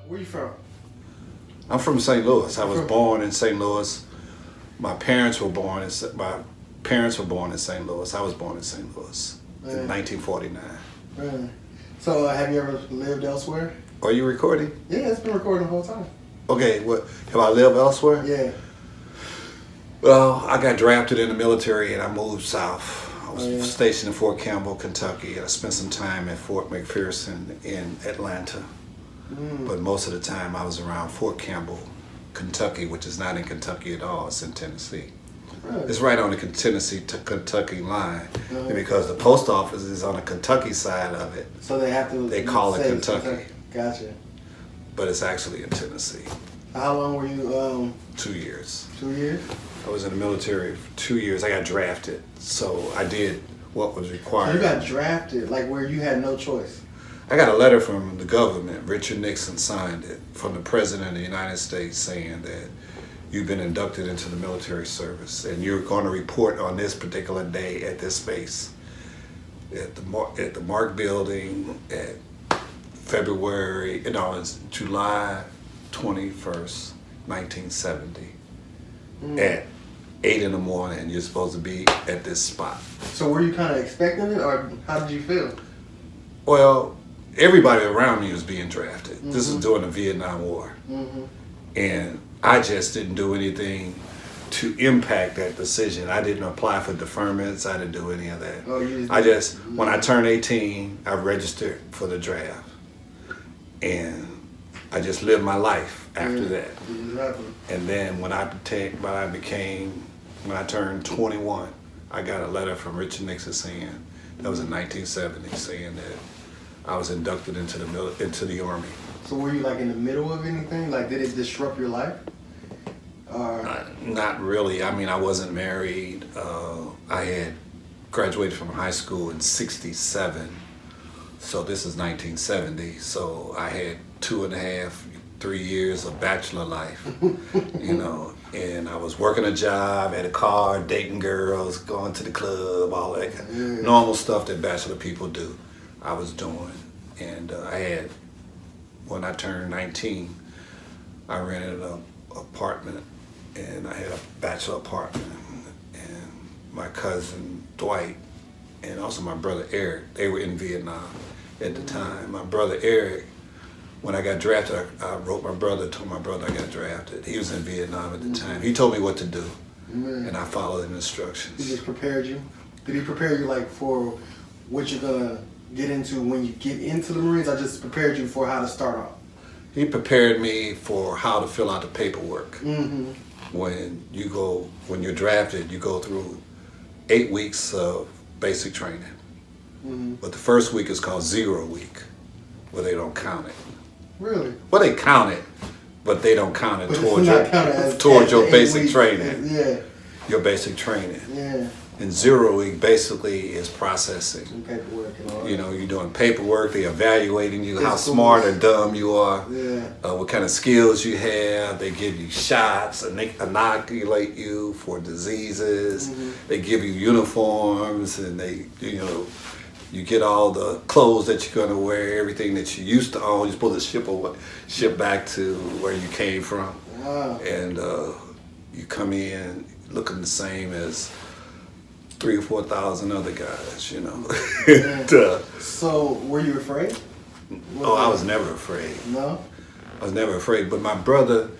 Where you from? I'm from St. Louis. I was born in St. Louis. My parents were born in St. Louis. I was born in St. Louis in 1949. Man. So have you ever lived elsewhere? Are you recording? Yeah, it's been recording the whole time. Okay, what have I lived elsewhere? Yeah. Well, I got drafted in the military and I moved south. I was stationed in Fort Campbell, Kentucky, and I spent some time at Fort McPherson in Atlanta. But most of the time I was around Fort Campbell, Kentucky, which is not in Kentucky at all. It's in Tennessee. Really? It's right on the Tennessee to Kentucky line. And because the post office is on the Kentucky side of it, So they have to. they call it Kentucky. Gotcha. But it's actually in Tennessee. How long were you? 2 years. 2 years. I was in the military for 2 years. I got drafted, so I did what was So required. you got drafted, like where you had no choice. I got a letter from the government. Richard Nixon signed it from the President of the United States saying that you've been inducted into the military service and you're going to report on this particular day at this base at the Mark Building at it's July 21st, 1970 at 8 in the morning. You're supposed to be at this spot. So were you kind of expecting it, or how did you feel? Well, everybody around me was being drafted. This is during the Vietnam War. And I just didn't do anything to impact that decision. I didn't apply for deferments. I didn't do any of that. Oh, you When I turned 18, I registered for the draft. And I just lived my life after that. Exactly. And then when I turned 21, I got a letter from Richard Nixon saying, that was in 1970, saying that I was inducted into the Army. So were you like in the middle of anything? Like, did it disrupt your life? Not really. I mean, I wasn't married. I had graduated from high school in '67, so this is 1970. So I had 2.5, 3 years of bachelor life, and I was working a job, had a car, dating girls, going to the club, all that kind of normal stuff that bachelor people do. I was doing, and when I turned 19, I rented an apartment, and I had a bachelor apartment, and my cousin Dwight, and also my brother Eric, they were in Vietnam at the time. My brother Eric, when I got drafted, I wrote my brother, told my brother I got drafted. He was in Vietnam at the time. He told me what to do, and I followed the instructions. He just prepared you? Did he prepare you like for what you're gonna get into when you get into the Marines? I just prepared you for how to start off. He prepared me for how to fill out the paperwork. When you're drafted, you go through 8 weeks of basic training. But the first week is called 0 week, where they don't count it. Really? Well, they count it, but they don't count it But towards your basic weeks. training. Yeah. Your basic training. Yeah. And 0 week basically is processing. And paperwork and all that. You're doing paperwork, they're evaluating you, how It's smart or dumb you are, Yeah. what kind of skills you have. They give you shots and they inoculate you for diseases. They give you uniforms, and you get all the clothes that you're gonna wear, everything that you used to own. You're supposed to ship back to where you came from. Wow. And you come in looking the same as 3,000 or 4,000 other guys, And, So, were you afraid? I was never afraid. No? I was never afraid. But my brother,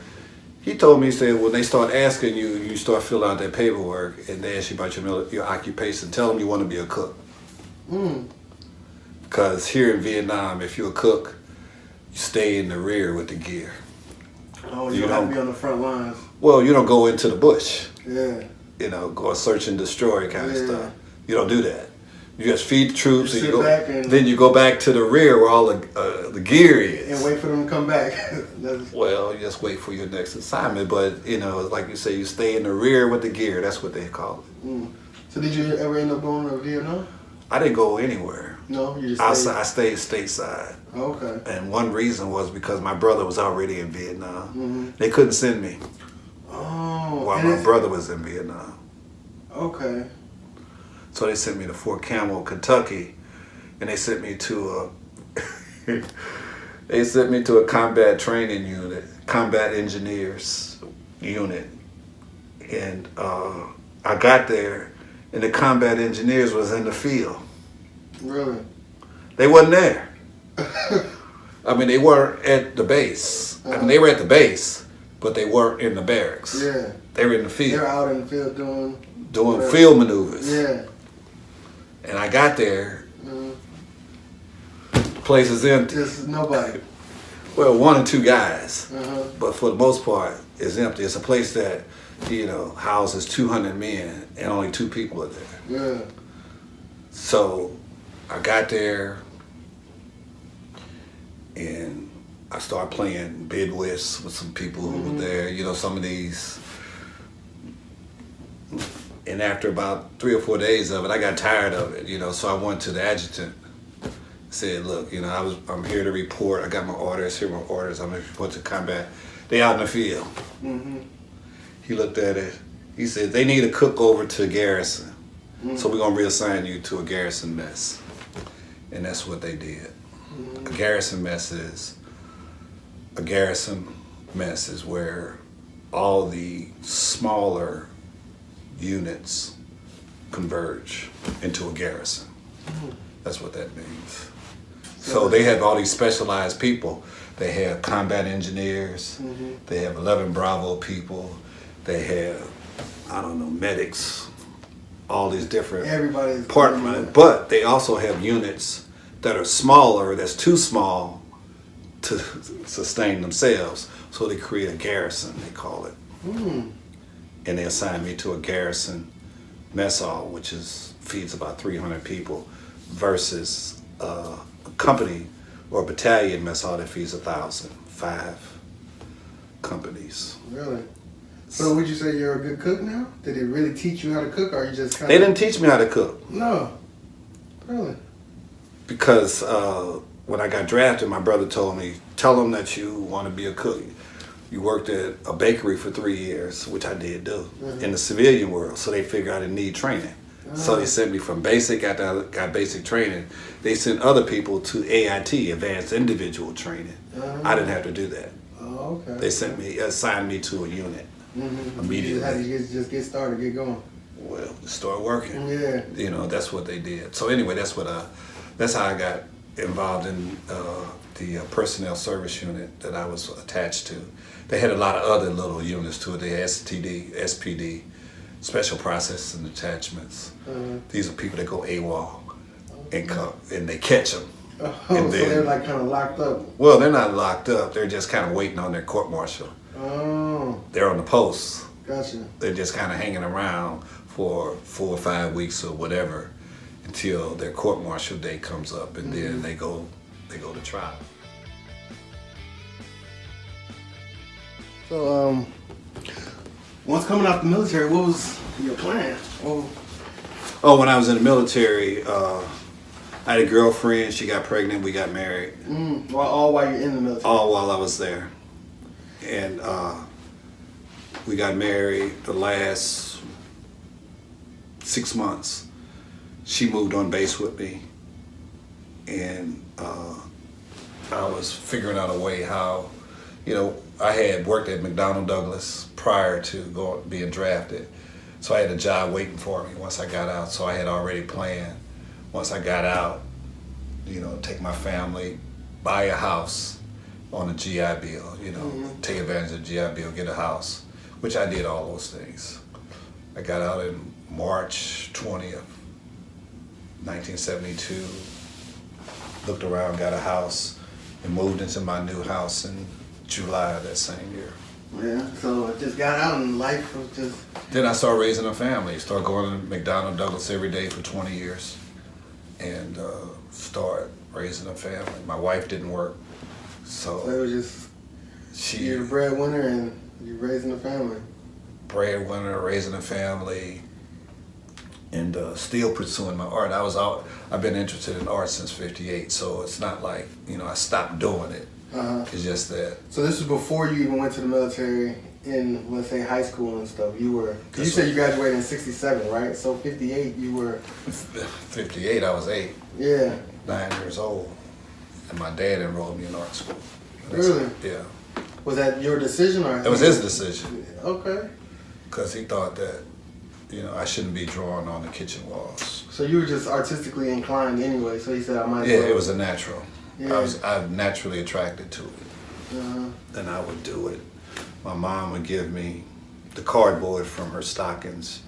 he told me, he said, when they start asking you, you start filling out that paperwork, and they ask you about your occupation, tell them you want to be a cook. Because here in Vietnam, if you're a cook, you stay in the rear with the gear. Oh, you don't have to be on the front lines. Well, you don't go into the bush. Yeah. Go search and destroy kind of Yeah. stuff. You don't do that. You just feed the troops, You and sit back and- then you go back to the rear where all the gear is. And wait for them to come back. Well, you just wait for your next assignment, but like you say, you stay in the rear with the gear. That's what they call it. So did you ever end up going to Vietnam? I didn't go anywhere. No, you just stayed. I stayed stateside. Okay. And one reason was because my brother was already in Vietnam. They couldn't send me Oh. while my brother was in Vietnam. Okay. So they sent me to Fort Campbell, Kentucky, and they sent me to They sent me to a combat training unit, combat engineers unit, and I got there, and the combat engineers was in the field. Really? They wasn't there. I mean, they weren't at the base. I mean, they were at the base, but they weren't in the barracks. Yeah. They were in the field. They were out in the field doing whatever. Field maneuvers. Yeah. And I got there. The place is empty. Just nobody. Well, one or two guys, Uh-huh. but for the most part, it's empty. It's a place that, houses 200 men, and only 2 people are there. Yeah. So I got there, and I started playing bid whist with some people who were there. Some of these. And after about 3 or 4 days of it, I got tired of it. So I went to the adjutant. Said, look, I'm here to report. I got my orders. Here are my orders. I'm going to report to combat. They out in the field. Mm-hmm. He looked at it. He said, they need a cook over to garrison. So we're going to reassign you to a garrison mess. And that's what they did. A garrison mess is where all the smaller units converge into a garrison. That's what that means. So they have all these specialized people. They have combat engineers. They have 11 Bravo people. They have, medics. All these different Everybody's departments. But they also have units that are smaller, that's too small to sustain themselves. So they create a garrison, they call it. And they assign me to a garrison mess hall, which feeds about 300 people, versus a company or a battalion mess hall that feeds 1,000, 5 companies. Really? So would you say you're a good cook now? Did it really teach you how to cook, or you just kind They of... didn't teach me how to cook. No. Really? Because when I got drafted, my brother told me, tell them that you want to be a cook. You worked at a bakery for 3 years, which I did do, in the civilian world. So they figured I didn't need training. So they sent me from basic, after I got basic training, they sent other people to AIT, Advanced Individual Training. I didn't have to do that. Oh, okay. They assigned me to a unit immediately. You just had to just get started, get going. Well, start working. Yeah. That's what they did. So anyway, that's how I got involved in the personnel service unit that I was attached to. They had a lot of other little units to it. They had STD, SPD, Special Processing Attachments. These are people that go AWOL and they catch them. Oh, so they're like kind of locked up. Well, they're not locked up. They're just kind of waiting on their court martial. Oh. They're on the post. Gotcha. They're just kind of hanging around for 4 or 5 weeks or whatever until their court martial day comes up, and then they go to trial. So, once coming out the military, what was your plan? Oh, when I was in the military, I had a girlfriend. She got pregnant. We got married. All while you're in the military? All while I was there. And we got married the last 6 months. She moved on base with me. And I was figuring out a way how, I had worked at McDonnell Douglas prior to being drafted. So I had a job waiting for me once I got out. So I had already planned, once I got out, take my family, buy a house on a GI Bill, take advantage of the GI Bill, get a house, which I did all those things. I got out in March 20th, 1972, looked around, got a house, and moved into my new house in July of that same year. Yeah, so I just got out and life was just... Then I started raising a family, started going to McDonnell Douglas every day for 20 years, and started raising a family. My wife didn't work, So it was just you're the breadwinner and you're raising a family. Breadwinner, raising a family, and still pursuing my art. I've been interested in art since '58, so it's not like I stopped doing it. It's just that. So this was before you even went to the military in, let's say, high school and stuff. You said you graduated in '67, right? So '58, you were. '58, I was 8. Yeah. 9 years old. and my dad enrolled me in art school. Really? Yeah. Was that your decision or? It was his decision. Okay. Because he thought that, I shouldn't be drawing on the kitchen walls. So you were just artistically inclined anyway, so he said I might as Yeah, well. it was a natural. Yeah. I'm naturally attracted to it. And I would do it. My mom would give me the cardboard from her stockings.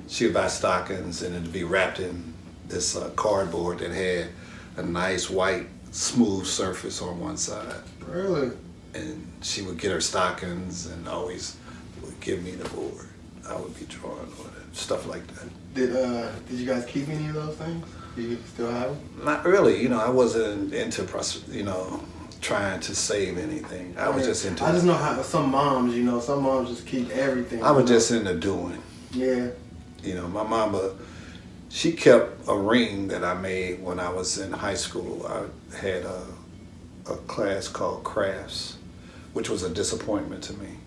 She would buy stockings and it'd be wrapped in this cardboard that had a nice white smooth surface on one side. Really? And she would get her stockings and always would give me the board. I would be drawing on it, stuff like that. Did you guys keep any of those things? Do you still have them? Not really, I wasn't into, trying to save anything. I was just into. I just know how some moms, some moms just keep everything. I was just into doing. Yeah. My mama, she kept a ring that I made when I was in high school. I had a class called crafts, which was a disappointment to me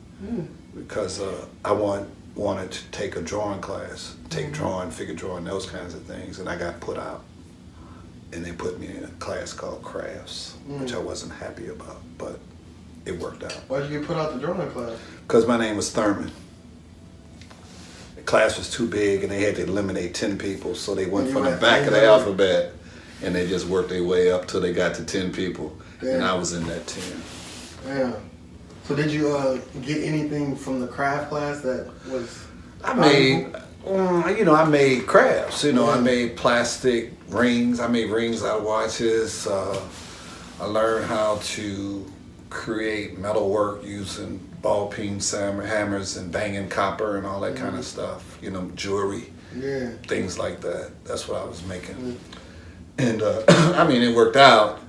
because I wanted to take a drawing class, take drawing, figure drawing, those kinds of things, and I got put out. And they put me in a class called crafts, which I wasn't happy about, but it worked out. Why'd you get put out the drawing class? Because my name was Thurman. The class was too big and they had to eliminate 10 people, so they went from the back of the alphabet and they just worked their way up till they got to 10 people. Damn. And I was in that 10. Yeah. So did you get anything from the craft class that was I made crafts, I made plastic rings. I made rings out of watches. I learned how to create metalwork using ball peen hammers and banging copper and all that kind of stuff. Jewelry, things like that. That's what I was making. And it worked out,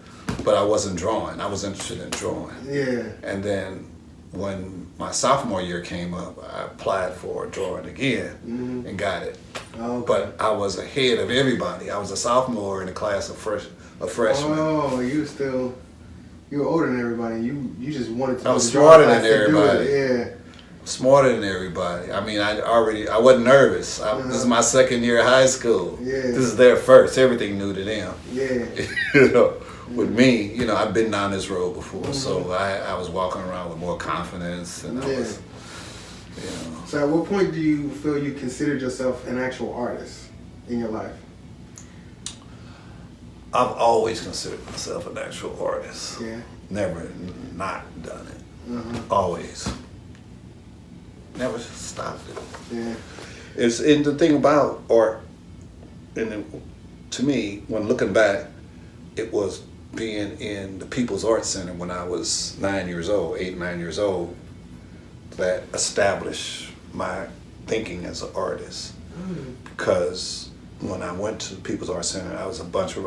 but I wasn't drawing. I was interested in drawing. Yeah. And then when my sophomore year came up, I applied for drawing again and got it. Okay. But I was ahead of everybody. I was a sophomore in a class of freshmen. Oh, you were older than everybody. You just wanted to. I was smarter than class to do everybody. it. Yeah. Smarter than everybody. I wasn't nervous. This is my second year of high school. Yeah. This is their first. Everything new to them. Yeah. With me, I've been down this road before, so I was walking around with more confidence, and I was, So at what point do you feel you considered yourself an actual artist in your life? I've always considered myself an actual artist. Yeah. Never not done it. Always. Never stopped it. Yeah. And the thing about art, to me, when looking back, it was being in the People's Art Center when I was 9 years old, 8, 9 years old, that established my thinking as an artist. Because when I went to the People's Art Center, I was a bunch of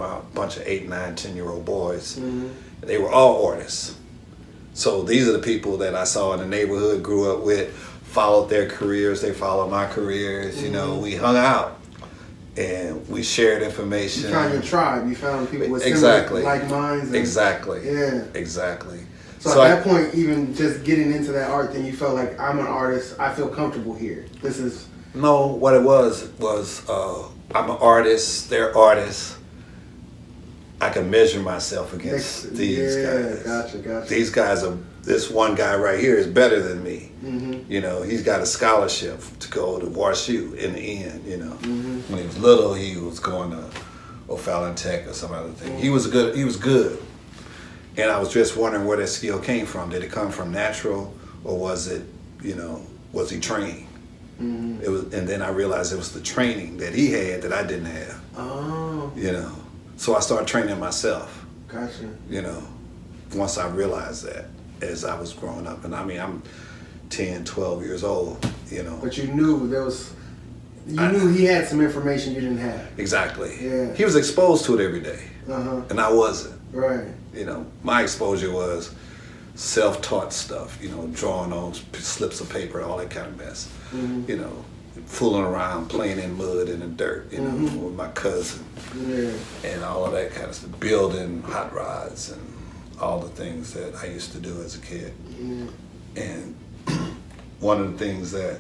8, 9, 10-year-old boys. They were all artists. So these are the people that I saw in the neighborhood, grew up with, followed their careers, they followed my careers, we hung out. And we shared information. You found your tribe. You found people with exactly. similar like minds. Exactly. Yeah. Exactly. So at that point, even just getting into that art thing, you felt like, I'm an artist. I feel comfortable here. This is. No, what it was I'm an artist. They're artists. I can measure myself against these guys. Gotcha. These guys this one guy right here is better than me. He's got a scholarship to go to WashU in the end, When he was little, he was going to O'Fallon Tech or some other thing. He was good. And I was just wondering where that skill came from. Did it come from natural, or was it, was he trained? It was, and then I realized it was the training that he had that I didn't have. Oh. So I started training myself. Gotcha. Once I realized that as I was growing up. And I'm 10, 12 years old, But you knew knew he had some information you didn't have. Exactly. Yeah. He was exposed to it every day. And I wasn't. Right. My exposure was self-taught stuff, drawing on slips of paper, all that kind of mess. Fooling around, playing in mud and the dirt, with my cousin. Yeah. And all of that kind of stuff, building hot rods and all the things that I used to do as a kid. And one of the things that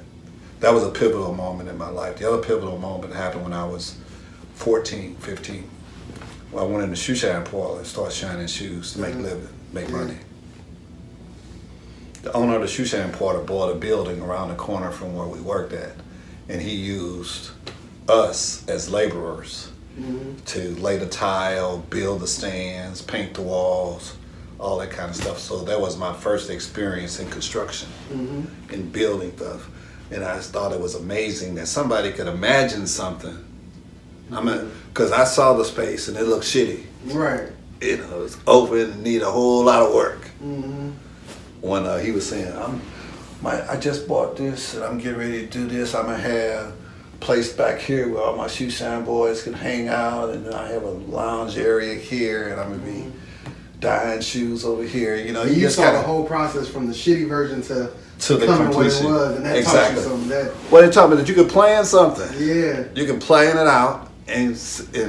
was a pivotal moment in my life. The other pivotal moment happened when I was 14, 15. Well, I went in the shoe shine parlor and started shining shoes to make a living, make money. The owner of the shoe shine parlor bought a building around the corner from where we worked at, and he used us as laborers to lay the tile, build the stands, paint the walls, all that kind of stuff. So that was my first experience in construction, in building stuff. And I thought it was amazing that somebody could imagine something. I mean, because I saw the space and it looked shitty. Right. You know, it's open and need a whole lot of work. When he was saying, I just bought this and I'm getting ready to do this. I'm gonna have a place back here where all my shoe shine boys can hang out, and then I have a lounge area here, and I'm gonna be dyeing shoes over here. You know, you saw the whole process from the shitty version to the becoming what it completion. was, and that Exactly. taught you something. Well, they taught me that you could plan something. Yeah. You can plan it out, and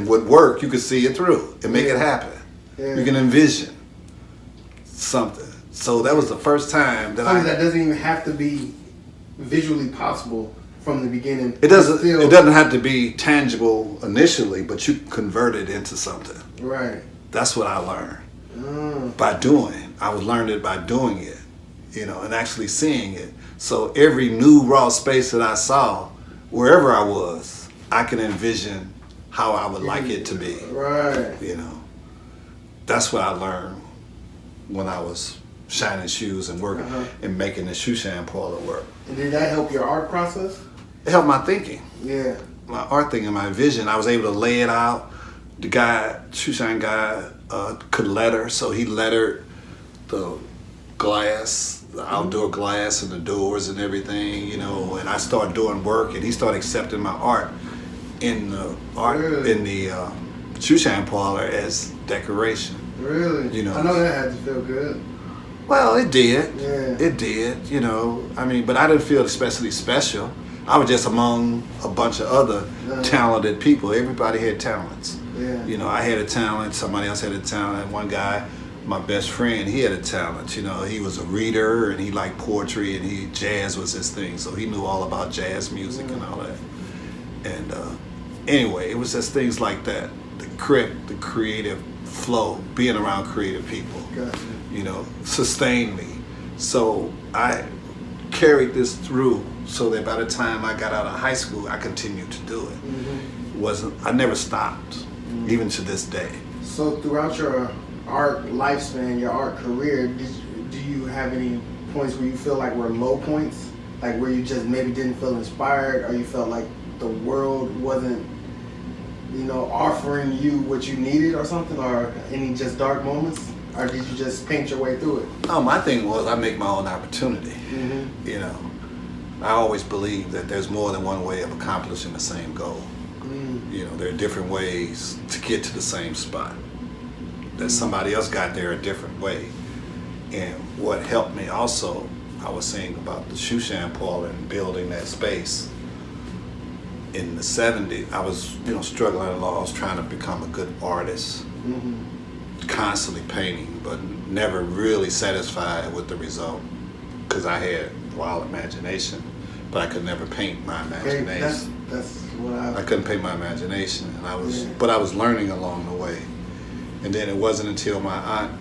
with work, you can see it through and make it happen. Yeah. You can envision something. So that was the first time that Something that doesn't even have to be visually possible from the beginning. It doesn't have to be tangible initially, but you convert it into something. Right. That's what I learned by doing. I was learning it by doing it, you know, and actually seeing it. So every new raw space that I saw, wherever I was, I can envision how I would like it to be. Right. You know, that's what I learned when I was shining shoes and working and making the shoe shine parlor work. And did that help your art process? It helped my thinking. Yeah. My art thinking, my vision. I was able to lay it out. The guy, shoe shine guy, could letter, so he lettered the glass, the outdoor glass and the doors and everything, you know, and I started doing work and he started accepting my art in the shoe shine parlor as decoration. Really? You know. I know that had to feel good. Well, it did. Yeah. It did, you know. I mean, but I didn't feel especially special. I was just among a bunch of other talented people. Everybody had talents. Yeah. You know, I had a talent, somebody else had a talent. One guy, my best friend, he had a talent. You know, he was a reader and he liked poetry and jazz was his thing. So he knew all about jazz music and all that. And anyway, it was just things like that. The creative flow, being around creative people. Gotcha. You know, sustained me. So I carried this through so that by the time I got out of high school, I continued to do it. I never stopped, even to this day. So throughout your art lifespan, your art career, do you have any points where you feel like were low points? Like where you just maybe didn't feel inspired, or you felt like the world wasn't, you know, offering you what you needed or something, or any just dark moments? Or did you just paint your way through it? No, my thing was I make my own opportunity. You know, I always believe that there's more than one way of accomplishing the same goal. You know, there are different ways to get to the same spot. That somebody else got there a different way. And what helped me also, I was saying about the shoe shine parlor and building that space. In the 70s, I was, you know, struggling along. I was trying to become a good artist. Constantly painting, but never really satisfied with the result because I had wild imagination, but I could never paint my imagination. That's what I couldn't paint my imagination, and but I was learning along the way. And then it wasn't until my aunt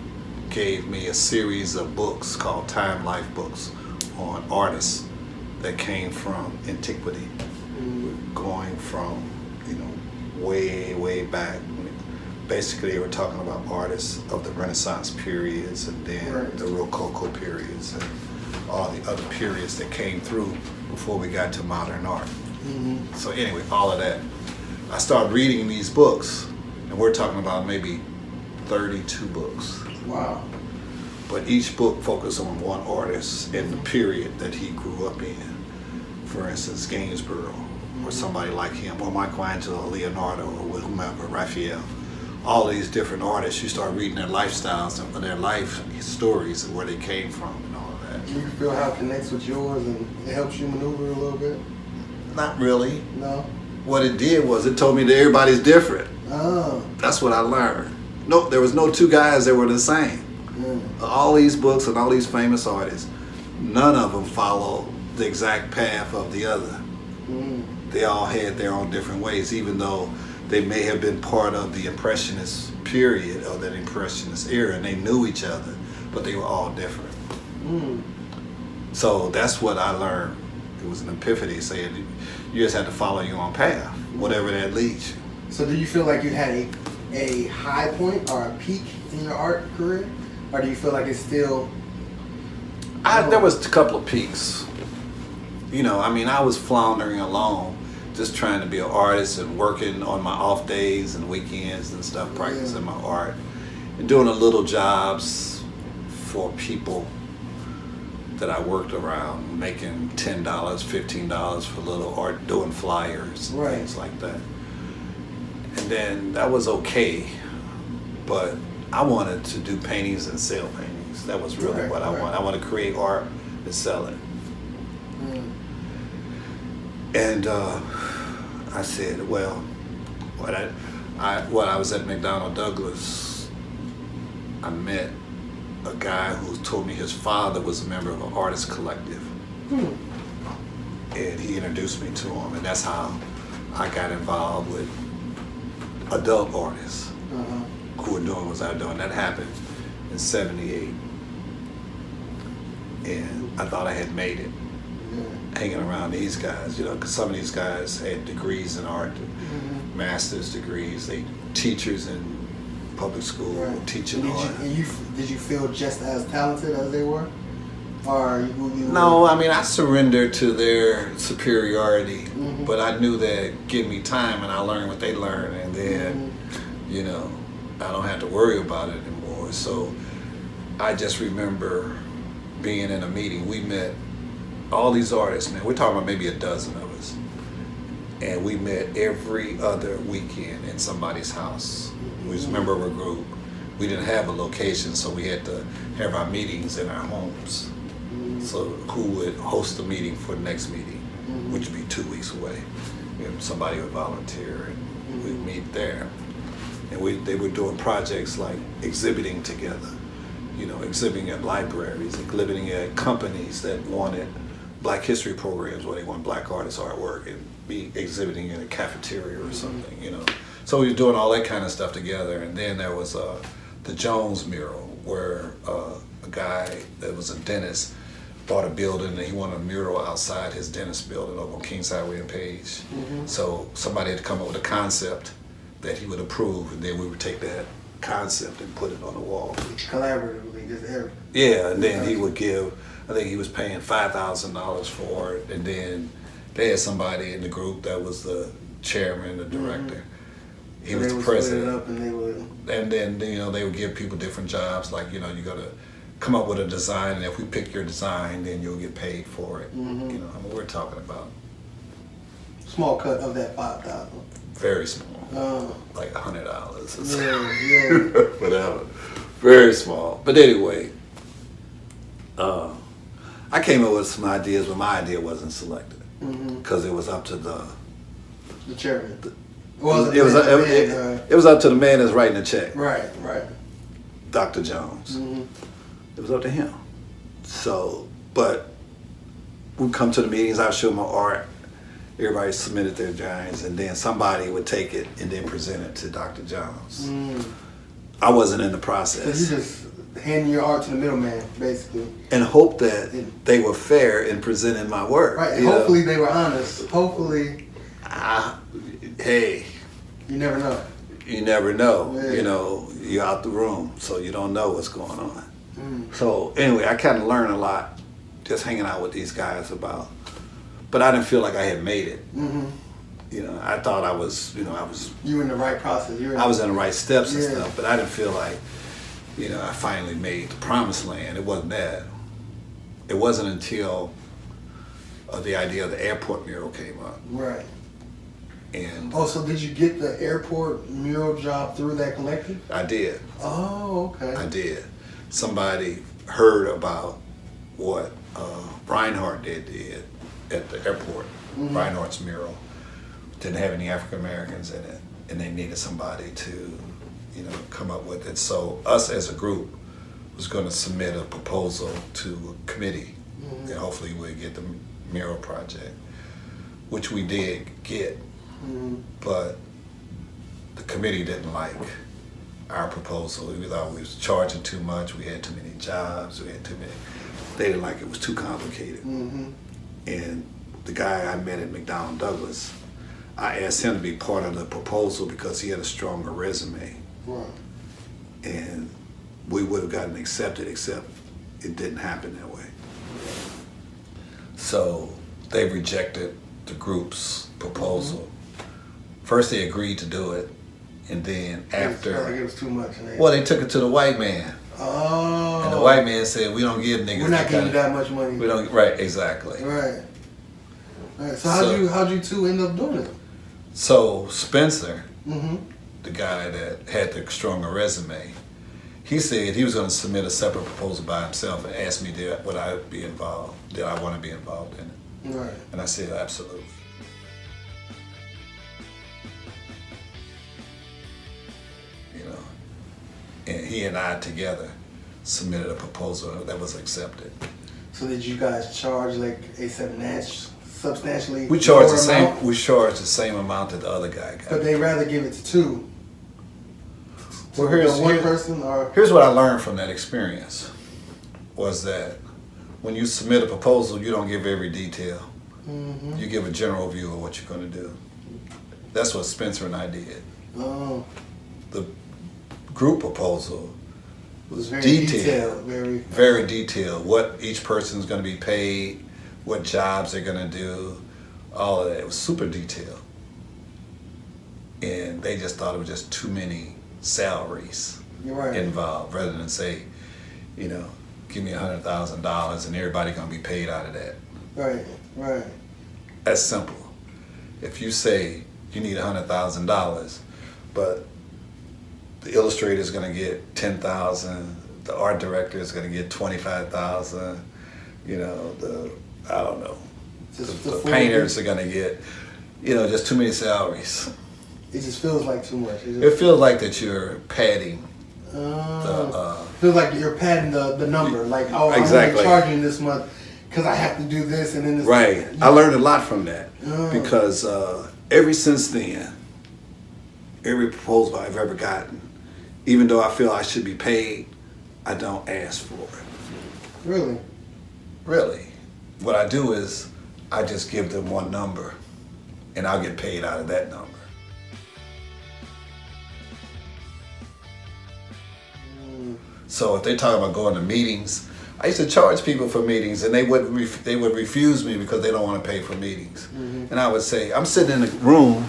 gave me a series of books called Time Life books on artists that came from antiquity, going from, you know, way back. Basically, they were talking about artists of the Renaissance periods and then the Rococo periods and all the other periods that came through before we got to modern art. So anyway, all of that. I started reading these books, and we're talking about maybe 32 books. Wow. But each book focused on one artist in the period that he grew up in. For instance, Gainsborough, or somebody like him, or Michelangelo, Leonardo, or whomever, Raphael. All these different artists, you start reading their lifestyles and their life stories and where they came from and all of that. You feel how it connects with yours and it helps you maneuver a little bit? Not really. No? What it did was it told me that everybody's different. Oh. That's what I learned. No, there was no two guys that were the same. All these books and all these famous artists, none of them follow the exact path of the other. They all had their own different ways, even though they may have been part of the Impressionist period or that Impressionist era, and they knew each other, but they were all different. So that's what I learned. It was an epiphany saying you just had to follow your own path, whatever that leads you. So do you feel like you had a high point or a peak in your art career? Or do you feel like it's still... There was a couple of peaks. You know, I mean, I was floundering along, just trying to be an artist and working on my off days and weekends and stuff, practicing my art and doing a little jobs for people that I worked around, making $10, $15 for little art, doing flyers and things like that. And then that was okay, but I wanted to do paintings and sell paintings. That was really what I wanted. I want to create art and sell it. And I said, well, when I was at McDonnell Douglas, I met a guy who told me his father was a member of an artist collective. And he introduced me to him, and that's how I got involved with adult artists who were doing what I was doing. That happened in '78. And I thought I had made it hanging around these guys, you know, because some of these guys had degrees in art, master's degrees, they teachers in public school, teaching art. Did you feel just as talented as they were? Or No, I mean, I surrendered to their superiority, but I knew that give me time and I learned what they learned, and then, you know, I don't have to worry about it anymore. So I just remember being in a meeting. We met all these artists, man. We're talking about maybe a dozen of us. And we met every other weekend in somebody's house. We was a member of a group. We didn't have a location, so we had to have our meetings in our homes. So who would host the meeting for the next meeting, which would be 2 weeks away. And somebody would volunteer, and we'd meet there. And they were doing projects like exhibiting together, you know, exhibiting at libraries, exhibiting at companies that wanted Black History programs where they want Black artists' artwork, and be exhibiting in a cafeteria or something, you know. So we were doing all that kind of stuff together. And then there was the Jones mural, where a guy that was a dentist bought a building and he wanted a mural outside his dentist building over on Kings Highway and Page. So somebody had to come up with a concept that he would approve, and then we would take that concept and put it on the wall. Collaboratively, just everything. Yeah, and then he would give, I think he was paying $5,000 for it, and then they had somebody in the group that was the chairman, the director. He was the president. Up and they would. And then, you know, they would give people different jobs, like, you know, you got to come up with a design, and if we pick your design, then you'll get paid for it. You know, I mean, we're talking about small cut of that 5,000. Very small, like $100 or something. Yeah. Whatever, very small. But anyway, I came up with some ideas, but my idea wasn't selected because it was up to the chairman. It was up to the man that's writing the check. Right. Dr. Jones. It was up to him. So, but we come to the meetings, I show my art, everybody submitted their drawings, and then somebody would take it and then present it to Dr. Jones. I wasn't in the process. So you just handing your art to the middleman, basically. And hope that they were fair in presenting my work. Right, hopefully they were honest. Hopefully. Hey. You never know. You never know. Yeah. You know, you're out the room, so you don't know what's going on. So anyway, I kind of learned a lot just hanging out with these guys about, but I didn't feel like I had made it. You know, I thought I was, you know, You were in the right process. I was in the right steps and stuff, but I didn't feel like, you know, I finally made the promised land. It wasn't that. It wasn't until the idea of the airport mural came up. Right. And so did you get the airport mural job through that collective? I did. Oh, okay. I did. Somebody heard about what Reinhardt did at the airport. Reinhardt's mural didn't have any African Americans in it, and they needed somebody to, you know, come up with it. So us as a group was going to submit a proposal to a committee, and hopefully we'd get the mural project, which we did get. But the committee didn't like our proposal. We thought we was charging too much. We had too many jobs. We had too many. They didn't like it was too complicated. Mm-hmm. And the guy I met at McDonnell Douglas, I asked him to be part of the proposal because he had a stronger resume. Right. And we would have gotten accepted, except it didn't happen that way. So they rejected the group's proposal. Mm-hmm. First they agreed to do it, and then after... It was too much. Well, they took it to the white man. Oh. And the white man said, we don't give niggas... We're not giving you that much money. We don't... Right, exactly. Right. So how'd you two end up doing it? So Spencer, mm-hmm. the guy that had the stronger resume, he said he was going to submit a separate proposal by himself and asked me would I be involved, did I want to be involved in it. Right. And I said, absolutely. You know, and he and I together submitted a proposal that was accepted. So did you guys charge like a substantially? We charged the amount? same. We charged the same amount that the other guy got. But they rather give it to two. Well, here's one person, or here's what I learned from that experience was that when you submit a proposal, you don't give every detail. mm-hmm. You give a general view of what you're going to do. That's what Spencer and I did. Oh. The group proposal was very detailed, very detailed. What each person's going to be paid, what jobs they're going to do, all of that. It was super detailed, and they just thought it was just too many salaries involved, rather than say, you know, give me $100,000 and everybody going to be paid out of that. Right. That's simple. If you say you need $100,000, but the illustrator is going to get $10,000, the art director is going to get $25,000, you know, I don't know, the painters are going to get, you know, just too many salaries. It just feels like too much. It feels like that you're padding. Feels like you're padding the number. Like, oh, exactly. I'm only charging this month because I have to do this and then this. Right. I learned a lot from that because ever since then, every proposal I've ever gotten, even though I feel I should be paid, I don't ask for it. Really? Really. What I do is I just give them one number and I'll get paid out of that number. So if they talk about going to meetings, I used to charge people for meetings, and they would refuse me because they don't want to pay for meetings. Mm-hmm. And I would say, I'm sitting in a room,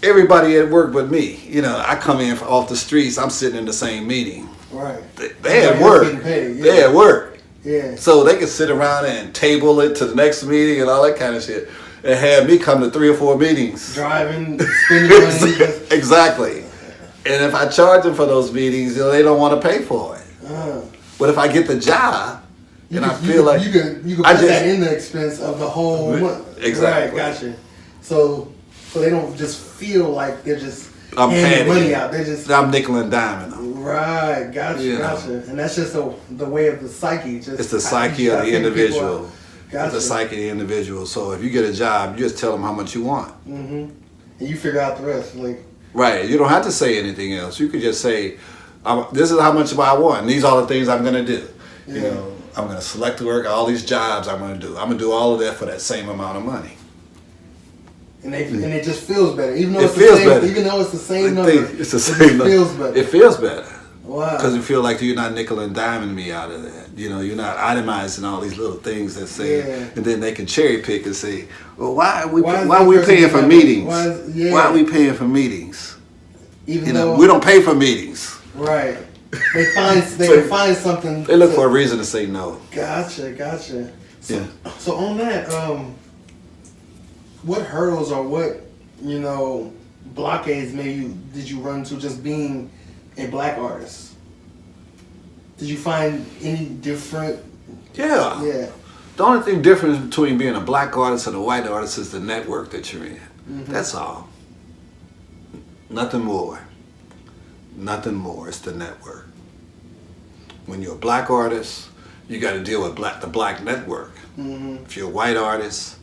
everybody at work but me. You know, I come in off the streets, I'm sitting in the same meeting. Right. They at work. They at work. Yeah. So they could sit around and table it to the next meeting and all that kind of shit, and have me come to 3 or 4 meetings. Driving, spending money. Exactly. And if I charge them for those meetings, you know, they don't want to pay for it. But if I get the job, and I feel like you can put that in the expense of the whole month. Exactly. Right, gotcha. So they don't just feel like they're just I'm handing money out. They're just I'm nickel and diming them. Right, gotcha. And that's just the way of the psyche. It's the psyche of the individual. Gotcha. It's the psyche of the individual. So if you get a job, you just tell them how much you want. Mm-hmm. And you figure out the rest, like. Right. You don't have to say anything else. You could just say, this is how much I want, and these are the things I'm going to do. Yeah. You know, I'm going to select the work, all these jobs I'm going to do. I'm going to do all of that for that same amount of money. And it just feels better. Even though it's the same number. It's the same number. It feels better. It feels better. Wow. Because you feel like you're not nickel and diming me out of that. You know, you're not itemizing all these little things that say, and then they can cherry pick and say, well, why are we paying for meetings? Why are we paying for meetings? Even though we don't pay for meetings. Right. They find something. They look for a reason to say no. Gotcha. So on that, what hurdles or what, you know, blockades did you run into just being a black artist? Did you find any different? Yeah. The only thing different between being a black artist and a white artist is the network that you're in. Mm-hmm. That's all. Nothing more. It's the network. When you're a black artist, you got to deal with the black network. Mm-hmm. If you're a white artist,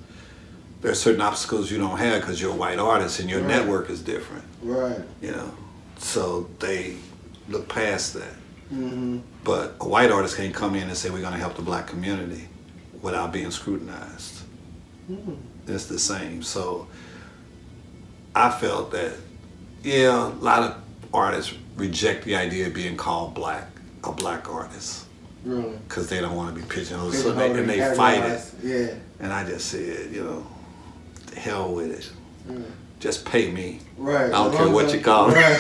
there's certain obstacles you don't have because you're a white artist and your Right. network is different. Right. You know, so they look past that. Mm-hmm. But a white artist can't come in and say we're going to help the black community without being scrutinized. Mm. It's the same. So I felt that, yeah, a lot of artists reject the idea of being called a black artist, Really. because they don't want to be pigeonholed. So Pigeonholed and they and fight it. categorized. Yeah. And I just said, the hell with it. Mm. Just pay me. Right. I don't care what you call me. Right.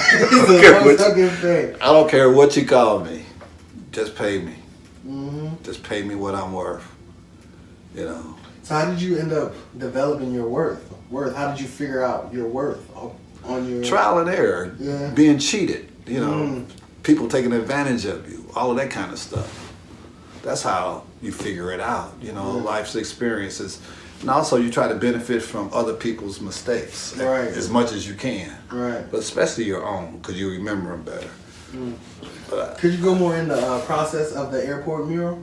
I don't care what you call me. Just pay me. Mm-hmm. Just pay me what I'm worth. So how did you end up developing your worth? How did you figure out your worth on your Trial and error. Yeah. Being cheated. Mm. People taking advantage of you. All of that kind of stuff. That's how you figure it out. Life's experiences. And also you try to benefit from other people's mistakes. Right. As much as you can. Right. But especially your own, because you remember them better. Mm. But Could you go more into the process of the airport mural?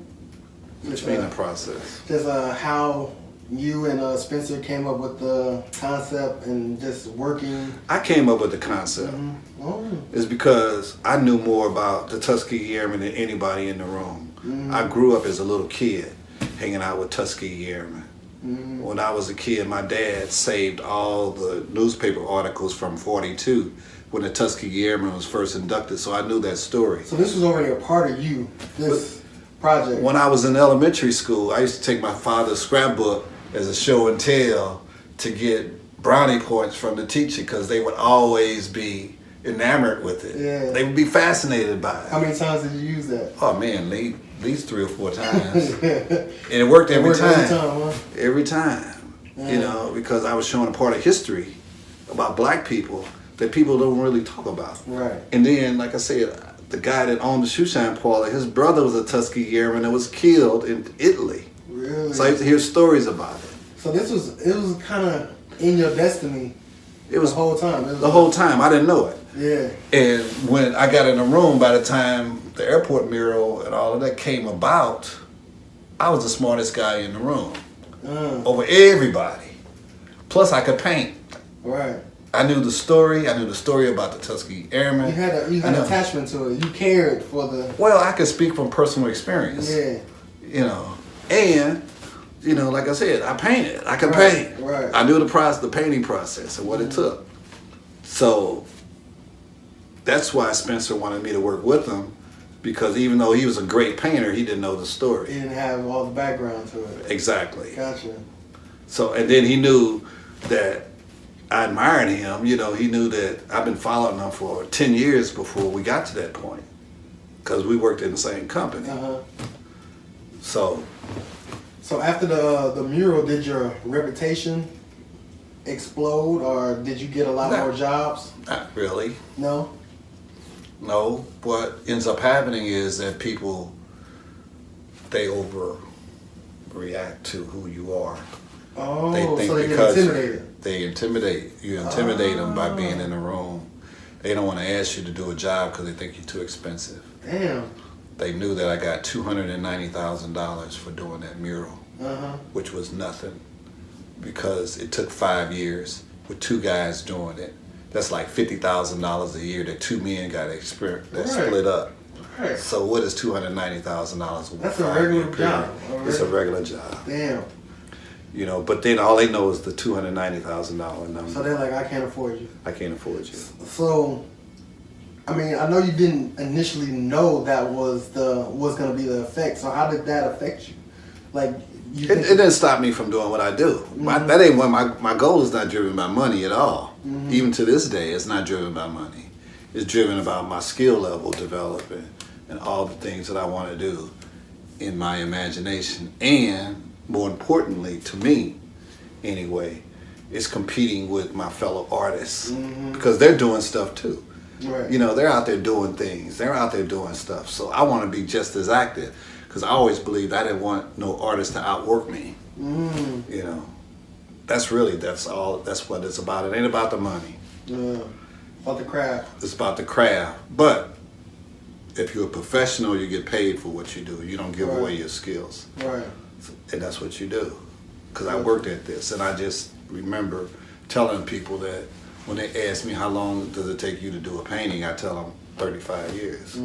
which mean the process? Just how you and Spencer came up with the concept and just working. I came up with the concept. Mm-hmm. Oh. Is because I knew more about the Tuskegee Airmen than anybody in the room. Mm-hmm. I grew up as a little kid hanging out with Tuskegee Airmen. Mm-hmm. When I was a kid, my dad saved all the newspaper articles from 42 when the Tuskegee Airmen was first inducted, so I knew that story. So this was already a part of you, this project. When I was in elementary school, I used to take my father's scrapbook as a show and tell to get brownie points from the teacher because they would always be enamored with it. Yeah. They would be fascinated by it. How many times did you use that? Oh man, at least 3 or 4 times. And it worked every time. Huh? Every time. Yeah. Because I was showing a part of history about black people that people don't really talk about. Right. And then, like I said, the guy that owned the shoe shine parlor, his brother was a Tuskegee Airman that was killed in Italy. Really? So I used to hear stories about it. So it was kind of in your destiny. It was the whole time. the whole time. I didn't know it. Yeah. And when I got in the room, by the time the airport mural and all of that came about, I was the smartest guy in the room over everybody. Plus, I could paint. Right. I knew the story. I knew the story about the Tuskegee Airmen. You had an attachment to it. You cared for the. Well, I could speak from personal experience. Yeah. And like I said, I painted. I could paint. Right. I knew the painting process and what it took. So that's why Spencer wanted me to work with him, because even though he was a great painter, he didn't know the story. He didn't have all the background to it. Exactly. Gotcha. So, and then he knew that I admired him. He knew that I've been following him for 10 years before we got to that point, because we worked in the same company. Uh-huh. So after the mural, did your reputation explode, or did you get a lot more jobs? not really. No? No. What ends up happening is that people, they overreact to who you are. Oh, They think so they get because intimidated. they intimidate you, them by being in the room. They don't want to ask you to do a job because they think you're too expensive. Damn. They knew that I got $290,000 for doing that mural, which was nothing, because it took 5 years with 2 guys doing it. That's like $50,000 a year that 2 men got split up. Right. So what is $290,000? That's a regular job. It's a regular job. Damn. But then all they know is the $290,000 number. So they're like, I can't afford you. I can't afford you. So, I mean, I know you didn't initially know that was going to be the effect. So how did that affect you? Like, It didn't stop me from doing what I do. That ain't what my goal is. Not driven by money at all. Even to this day, it's not driven by money. It's driven about my skill level developing and all the things that I want to do in my imagination. And more importantly, to me, anyway, is competing with my fellow artists, because they're doing stuff too. Right. They're out there doing things. They're out there doing stuff. So I want to be just as active, because I always believed I didn't want no artist to outwork me. That's what it's about. It ain't about the money. About the craft. It's about the craft. But if you're a professional, you get paid for what you do. You don't give away your skills. Right. And that's what you do. because I worked at this, and I just remember telling people that when they ask me how long does it take you to do a painting, I tell them 35 years.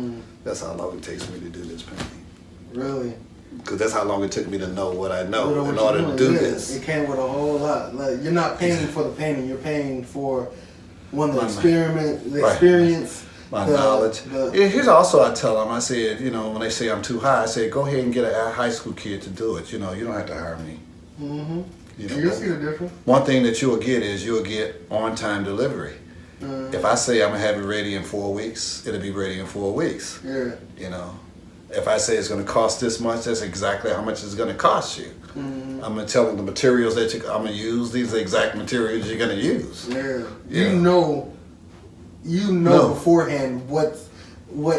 That's how long it takes me to do this painting. Really? Because that's how long it took me to know what I know in order to do this. It came with a whole lot. Like, you're not paying for the painting. You're paying for the experience, my knowledge. Here's also I tell them. I said, when they say I'm too high, I said, go ahead and get a high school kid to do it. You don't have to hire me. Mm-hmm. You'll see the difference. One thing that you'll get on-time delivery. If I say I'm gonna have it ready in 4 weeks, it'll be ready in 4 weeks. Yeah. If I say it's going to cost this much, that's exactly how much it's going to cost you. I'm going to tell them the materials that I'm going to use. These are the exact materials you're going to use. Yeah. You know beforehand what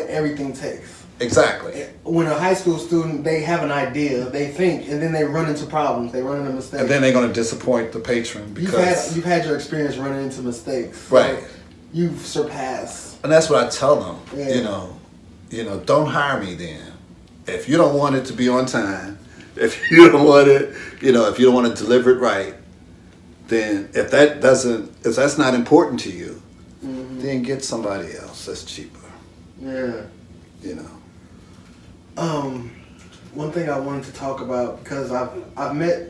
everything takes. Exactly. When a high school student, they have an idea, they think, and then they run into problems, they run into mistakes. And then they're going to disappoint the patron because... You've had your experience running into mistakes. Right. So you've surpassed. And that's what I tell them, don't hire me then. If you don't want it to be on time, if you don't want it, if you don't want to deliver it right, then if that's not important to you, then get somebody else that's cheaper. Yeah. One thing I wanted to talk about, because I've met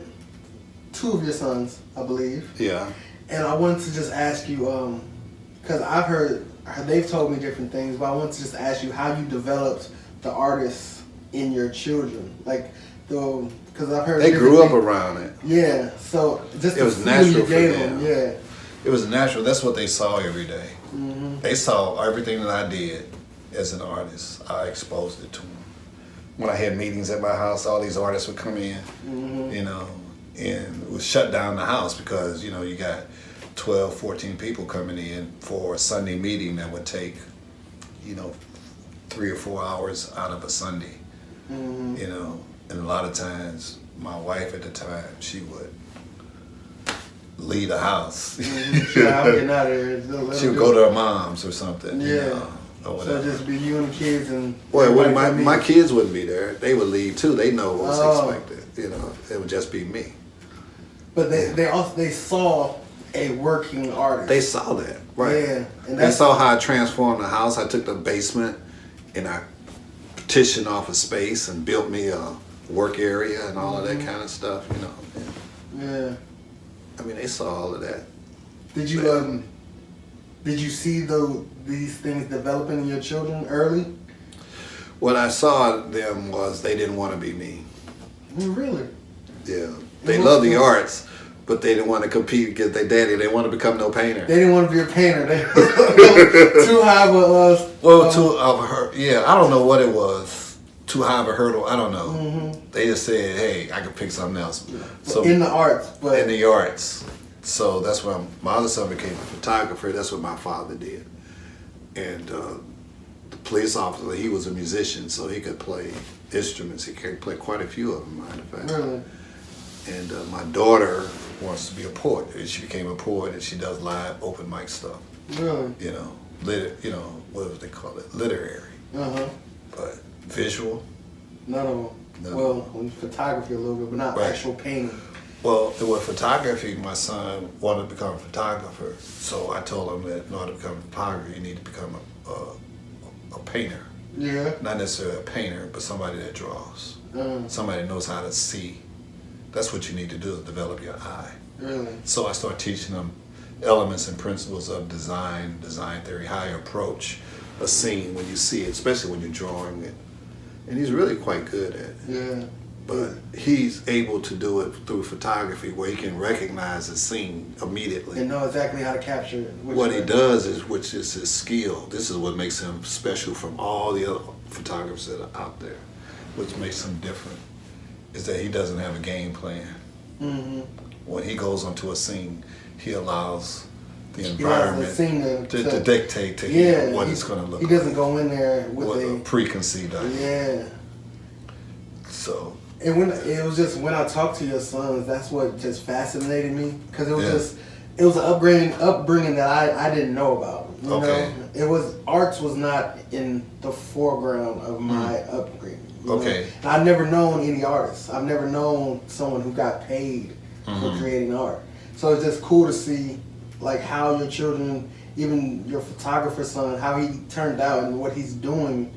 2 of your sons, I believe. Yeah. And I wanted to just ask you, because I've heard they've told me different things, but I want to just ask you how you developed the artists in your children, because I've heard they grew up around it. Yeah, so just it was natural for them. Yeah, it was natural. That's what they saw every day. They saw everything that I did as an artist. I exposed it to them. When I had meetings at my house, all these artists would come in, and it would shut down the house because you got 12, 14 people coming in for a Sunday meeting that would take, 3 or 4 hours out of a Sunday. And a lot of times, my wife at the time, she would leave the house. She would go to her mom's or something. Yeah. Or so just be you and the kids and. Well, my kids wouldn't be there. They would leave too. They know what was expected. It would just be me. But they saw a working artist. They saw that, right? Yeah, and they saw how I transformed the house. I took the basement and I petitioned off a space and built me a work area and all of that kind of stuff. Yeah. I mean, they saw all of that. Did you see these things developing in your children early? What I saw them was they didn't want to be me. Really? Yeah. They love the arts, but they didn't want to compete against their daddy. They didn't want to become no painter. They didn't want to be a painter. They too high of a hurdle. Yeah, I don't know what it was. Too high of a hurdle. I don't know. They just said, "Hey, I can pick something else." So in the arts, in the arts. So that's why my other son became a photographer. That's what my father did. And the police officer, he was a musician, so he could play instruments. He could play quite a few of them, matter of fact. Really? And my daughter wants to be a poet. She became a poet, and she does live open mic stuff. Really? What do they call it? Literary. But visual. None of them. Well, photography a little bit, but not actual painting. Well, with photography, my son wanted to become a photographer, so I told him that in order to become a photographer, you need to become a painter. Yeah. Not necessarily a painter, but somebody that draws. Somebody that knows how to see. That's what you need to do, is develop your eye. Really? So I started teaching them elements and principles of design theory, how you approach a scene when you see it, especially when you're drawing it. And he's really quite good at it. Yeah. But he's able to do it through photography where he can recognize a scene immediately. And know exactly how to capture it. What he does is, which is his skill, this is what makes him special from all the other photographers that are out there, which makes him different, is that he doesn't have a game plan. When he goes onto a scene, he allows the environment to dictate to him what it's going to look like. He doesn't go in there with a preconceived idea. Yeah. So. And when I talked to your sons, that's what just fascinated me, because it was an upbringing that I didn't know about. You know? Arts was not in the foreground of my upbringing. You know? And I've never known any artists. I've never known someone who got paid for creating art. So it's just cool to see like how your children, even your photographer son, how he turned out and what he's doing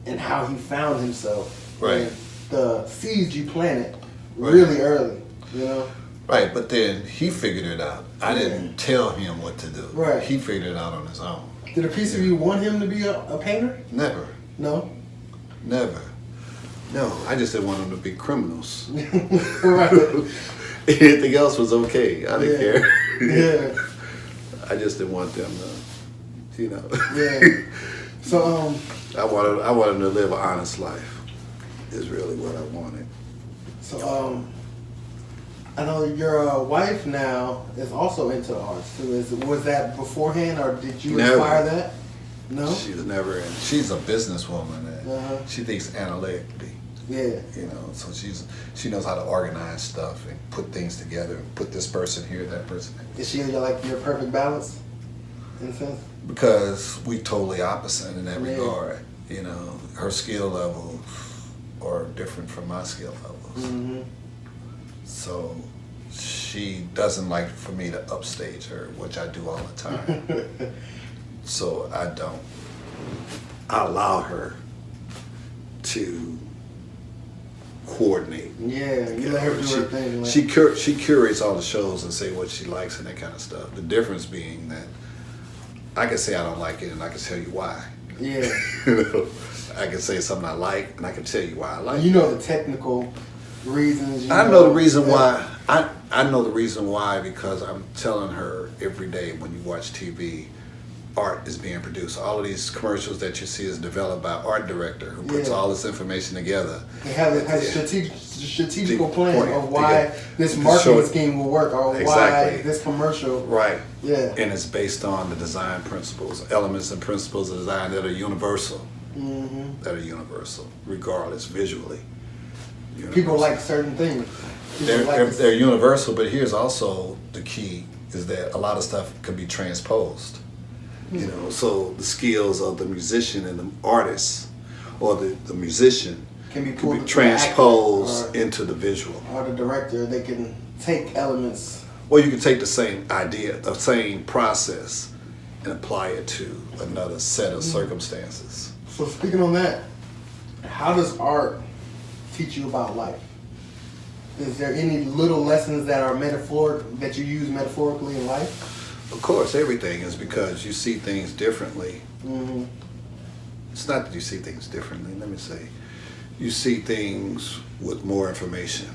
and how he found himself. Right. And the seeds you planted really early, you know? Right, but then he figured it out. I didn't tell him what to do. Right. He figured it out on his own. Did a piece of you want him to be a painter? Never. No? Never. No, I just didn't want them to be criminals. Right. Anything else was okay. I didn't care. Yeah. I just didn't want them to, you know. Yeah. So I wanted them to live an honest life. Is really what I wanted. So I know your wife now is also into arts too. Was that beforehand, or did you inspire that? No. She's never in. She's a businesswoman. Uh-huh. She thinks analytically. Yeah. You know, so she knows how to organize stuff and put things together. Put this person here, that person there. Is she like your perfect balance, in a sense? Because we totally opposite in that regard. You know, her skill levels are different from my skill levels. Mm-hmm. So she doesn't like for me to upstage her, which I do all the time. So I don't. I allow her to coordinate. Yeah, you let her do her thing. Like. She curates all the shows and say what she likes and that kind of stuff. The difference being that I can say I don't like it and I can tell you why. Yeah. You know, I can say something I like and I can tell you why I like it. You know the technical reasons. I know the reason why. I know the reason why because I'm telling her every day when you watch TV, art is being produced. All of these commercials that you see is developed by an art director who puts all this information together. They have a strategical plan of why this marketing scheme will work or why this commercial. Right. Yeah. And it's based on the design principles, elements and principles of design that are universal. Mm-hmm. That are universal, regardless, visually. Universal. People like certain things. They're universal, but here's also the key is that a lot of stuff can be transposed. You know, so the skills of the musician and the artist or the musician can be transposed into the visual. Or the director, they can take elements. Or you can take the same idea, the same process, and apply it to another set of circumstances. So speaking on that, how does art teach you about life? Is there any little lessons that are that you use metaphorically in life? Of course, everything is because you see things differently. Mm-hmm. It's not that you see things differently. Let me say, you see things with more information.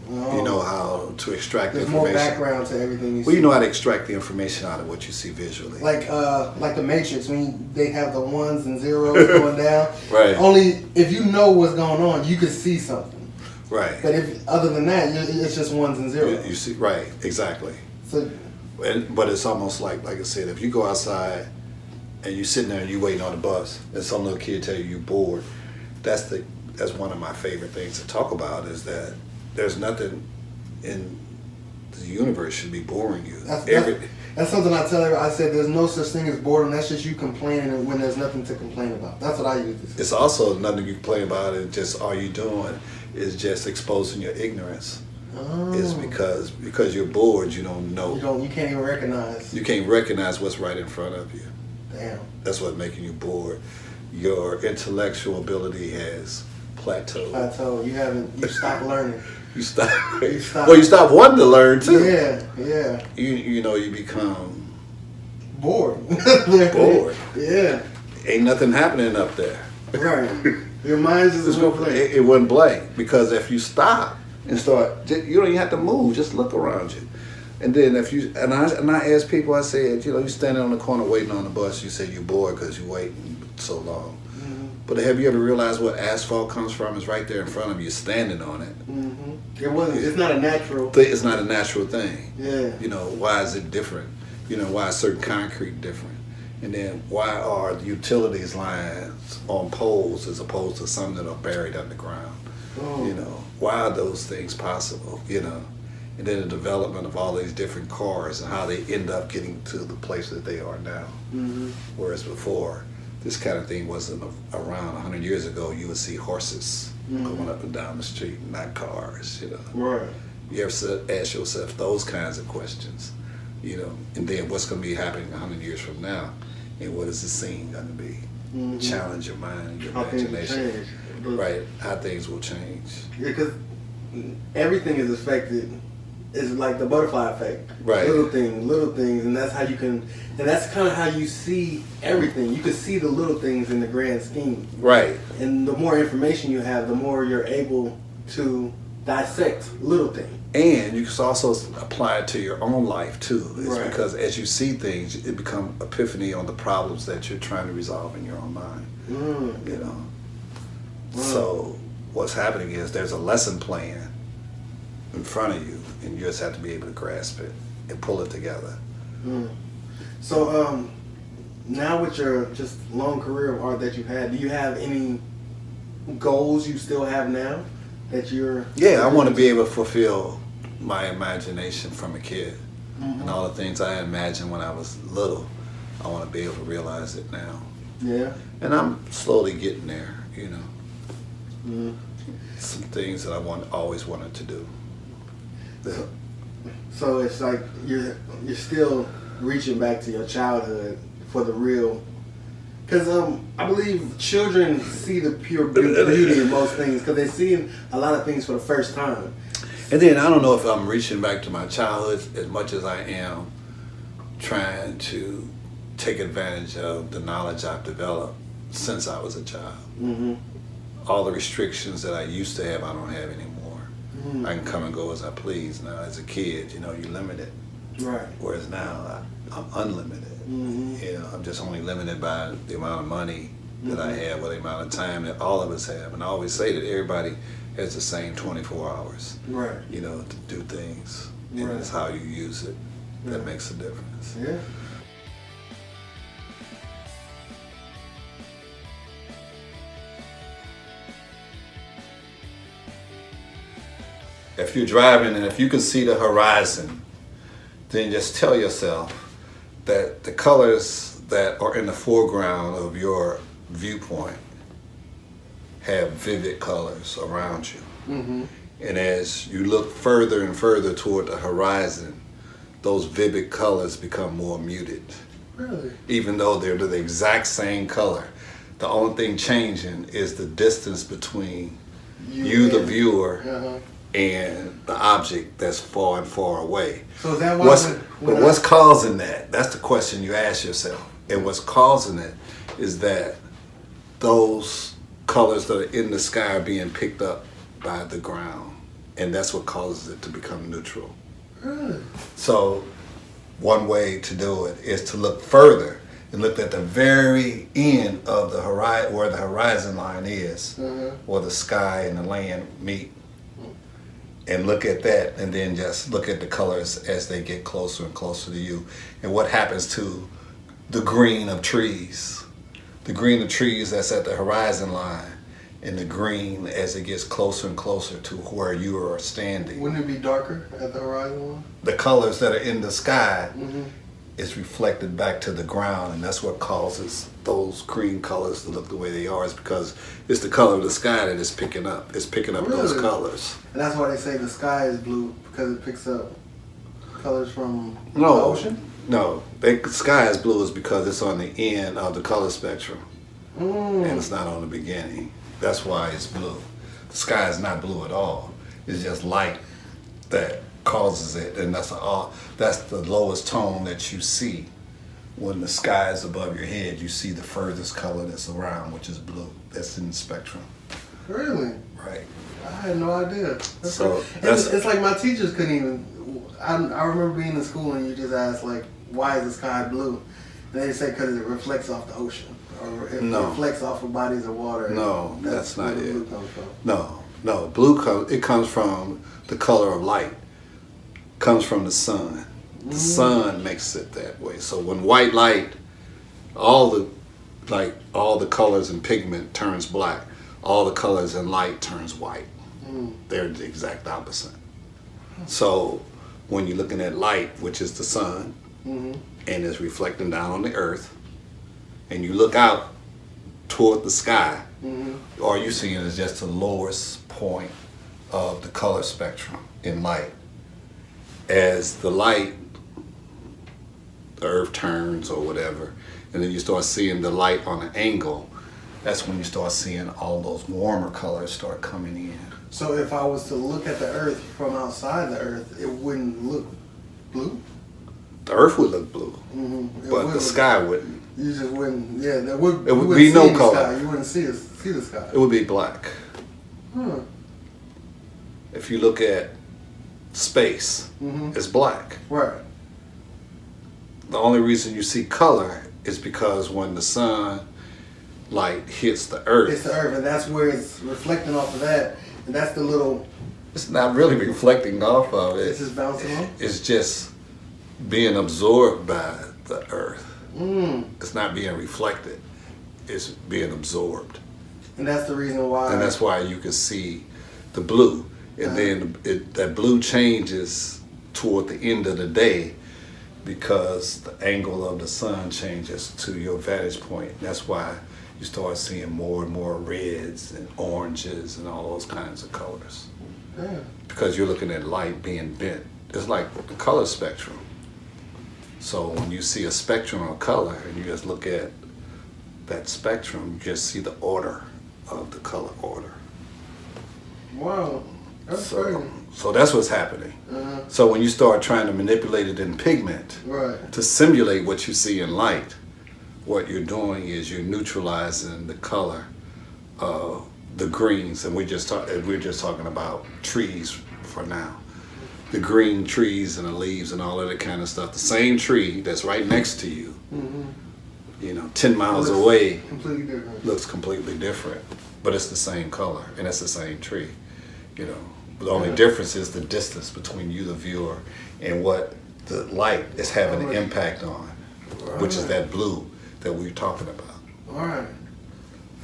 Oh. You know how to extract There's information. more background to everything you see. Well, you know how to extract the information out of what you see visually. Like the Matrix, when they have the ones and zeros going down. Right. Only if you know what's going on, you could see something. Right. But if other than that, it's just ones and zeros. You see, right? Exactly. So. But it's almost like I said, if you go outside and you're sitting there and you waiting on the bus, and some little kid tell you you're bored, that's one of my favorite things to talk about. Is that there's nothing in the universe should be boring you. That's something I tell everybody. I said there's no such thing as boredom. That's just you complaining when there's nothing to complain about. That's what I use to say. It's also nothing you complain about. It's just all you doing is just exposing your ignorance. Oh. Is because you're bored, you don't know. You can't even recognize. You can't recognize what's right in front of you. Damn. That's what's making you bored. Your intellectual ability has plateaued. You stopped learning. You stop. Well, you stop wanting to learn too. Yeah. You become bored. Bored. Yeah. Ain't nothing happening up there. Right. Your mind's just it wouldn't blank because if you stop and start, you don't even have to move. Just look around you. And then I ask people, I said, you standing on the corner waiting on the bus. You say you're bored because you're waiting so long. Mm-hmm. But have you ever realized what asphalt comes from? It's right there in front of you, standing on it. Mm-hmm. It's not a natural. It's not a natural thing. Yeah. Why is it different? Why is certain concrete different? And then why are the utilities lines on poles as opposed to some that are buried underground? Oh. Why are those things possible? And then the development of all these different cars and how they end up getting to the place that they are now. Mm-hmm. Whereas before, this kind of thing wasn't around. 100 years ago, you would see horses going up and down the street, not cars. Right. You ever ask yourself those kinds of questions? You know, and then what's going to be happening 100 years from now, and what is the scene going to be? Mm-hmm. Challenge your mind and your imagination. Right, how things will change. Yeah, because everything is affected. It's like the butterfly effect. Right. Little things, and that's how you can, and that's kind of how you see everything. You can see the little things in the grand scheme. Right. And the more information you have, the more you're able to dissect little things. And you can also apply it to your own life too. It's right. Because as you see things, it becomes epiphany on the problems that you're trying to resolve in your own mind. You know. So what's happening is there's a lesson plan in front of you, and you just have to be able to grasp it and pull it together. So now with your just long career of art that you've had, do you have any goals you still have now that you're... Yeah, I want to be able to fulfill my imagination from a kid. And all the things I imagined when I was little, I want to be able to realize it now. Yeah. And I'm slowly getting there, you know. Some things that I always wanted to do. So it's like you're still reaching back to your childhood for the real, because I believe children see the pure beauty in most things because they're seeing a lot of things for the first time. And then I don't know if I'm reaching back to my childhood as much as I am trying to take advantage of the knowledge I've developed since I was a child. All the restrictions that I used to have, I don't have anymore. I can come and go as I please now. As a kid, you know, you're limited. Right. Whereas now, I'm unlimited. You know, I'm just only limited by the amount of money that I have or the amount of time that all of us have. And I always say that everybody has the same 24 hours. Right. You know, to do things. And it's how you use it that makes a difference. Yeah. If you're driving and if you can see the horizon, then just tell yourself that the colors that are in the foreground of your viewpoint have vivid colors around you. And as you look further and further toward the horizon, those vivid colors become more muted. Really? Even though they're the exact same color. The only thing changing is the distance between you the viewer, and the object that's far and far away. So is that why what's causing that? That's the question you ask yourself. And what's causing it is that those colors that are in the sky are being picked up by the ground. And that's what causes it to become neutral. Really? So one way to do it is to look further and look at the very end of the horizon, where the horizon line is, where the sky and the land meet. And look at that, and then just look at the colors as they get closer and closer to you. And what happens to the green of trees. The green of trees that's at the horizon line, and the green as it gets closer and closer to where you are standing. Wouldn't it be darker at the horizon line? The colors that are in the sky is reflected back to the ground, and that's what causes those green colors to look the way they are, is because it's the color of the sky that is picking up. It's picking up those colors. And that's why they say the sky is blue, because it picks up colors from the ocean? No, the sky is blue is because it's on the end of the color spectrum, and it's not on the beginning. That's why it's blue. The sky is not blue at all. It's just light that causes it, and that's the lowest tone that you see. When the sky is above your head, you see the furthest color that's around, which is blue. That's in the spectrum. Really? Right. I had no idea. It's like my teachers couldn't even. I remember being in school and you just asked, like, why is the sky blue? And they say because it reflects off the ocean, or it reflects off of bodies of water. No, that's not it. Blue comes from. No, blue comes from the color of light. Comes from the sun. The sun makes it that way. So when white light, all the colors and pigment turns black, all the colors and light turns white. They're the exact opposite. So when you're looking at light, which is the sun, and it's reflecting down on the earth, and you look out toward the sky, all you seeing is just the lowest point of the color spectrum in light. As the light, the earth turns or whatever, and then you start seeing the light on an angle, that's when you start seeing all those warmer colors start coming in. So if I was to look at the earth from outside the earth, it wouldn't look blue? The earth would look blue, Mm-hmm. but the sky wouldn't. You just wouldn't, yeah, there would, It would you wouldn't be no see any color. Sky. You wouldn't see the sky. It would be black. Huh. If you look at space, it's black. Right. The only reason you see color is because when the sun light hits the earth, It's the earth, and that's where it's reflecting off of that, and that's the little, it's not really reflecting off of it. it's just bouncing off. It's just being absorbed by the earth. Mm. It's not being reflected. It's being absorbed. And that's the reason why. And that's why you can see the blue. And then that blue changes toward the end of the day because the angle of the sun changes to your vantage point. That's why you start seeing more and more reds and oranges and all those kinds of colors. Yeah. Because you're looking at light being bent. It's like the color spectrum. So when you see a spectrum of color and you just look at that spectrum, you just see the order of the color order. Wow. That's crazy. So that's what's happening. Uh-huh. So when you start trying to manipulate it in pigment Right. to simulate what you see in light, what you're doing is you're neutralizing the color of the greens, and we're just talking about trees for now. The green trees and the leaves and all of that kind of stuff. The same tree that's right next to you, 10 miles away, Completely different. looks completely different, but it's the same color and it's the same tree. The only difference is the distance between you, the viewer, and what the light is having an impact on, which is that blue that we're talking about. All right.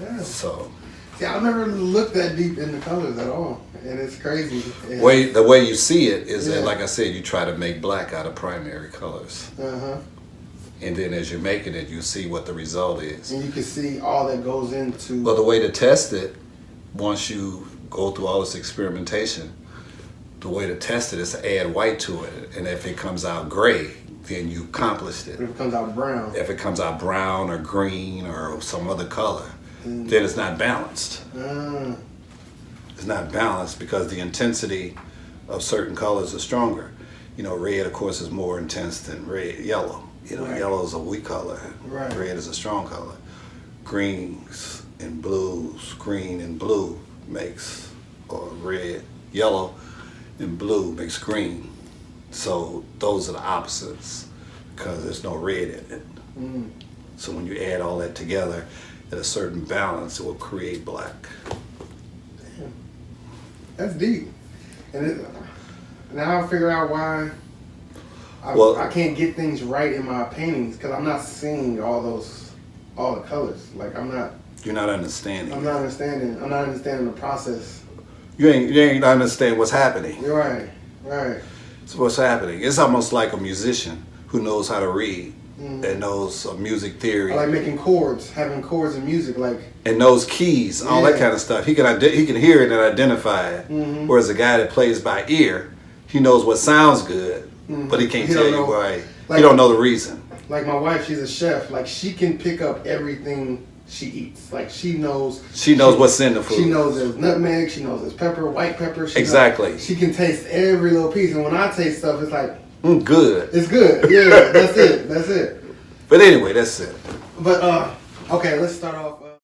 Yeah. So See, I've never looked that deep into colors at all, and it's crazy. And, the way you see it is that, Yeah. like I said, you try to make black out of primary colors. Uh-huh. And then as you're making it, you see what the result is. And you can see all that goes into. Well, the way to test it, once you go through all this experimentation, the way to test it is to add white to it. And if it comes out gray, then you accomplished it. If it comes out brown. If it comes out brown or green or some other color, then it's not balanced. It's not balanced because the intensity of certain colors is stronger. Red, of course, is more intense than yellow. Right. Yellow is a weak color. Right. Red is a strong color. Greens and blues, green and blue makes, or red, yellow and blue makes green. So those are the opposites because there's no red in it. So when you add all that together at a certain balance, it will create black. Damn. That's deep. And now I figure out why I can't get things right in my paintings because I'm not seeing all the colors. Like You're not understanding. I'm not understanding the process. You ain't understand what's happening. You're right. Right. So what's happening? It's almost like a musician who knows how to read and knows music theory. I like making chords, having chords in music, like. And knows keys, all that kind of stuff. He can hear it and identify it. Whereas a guy that plays by ear, he knows what sounds good, but he can't tell you why. He don't know the reason. Like my wife, she's a chef. Like she can pick up everything she eats. Like she knows. She knows what's in the food. She knows there's nutmeg. She knows there's pepper, white pepper. Exactly. She can taste every little piece. And when I taste stuff, it's like. Good. It's good. Yeah, that's it. That's it. But anyway, that's it. But okay, let's start off.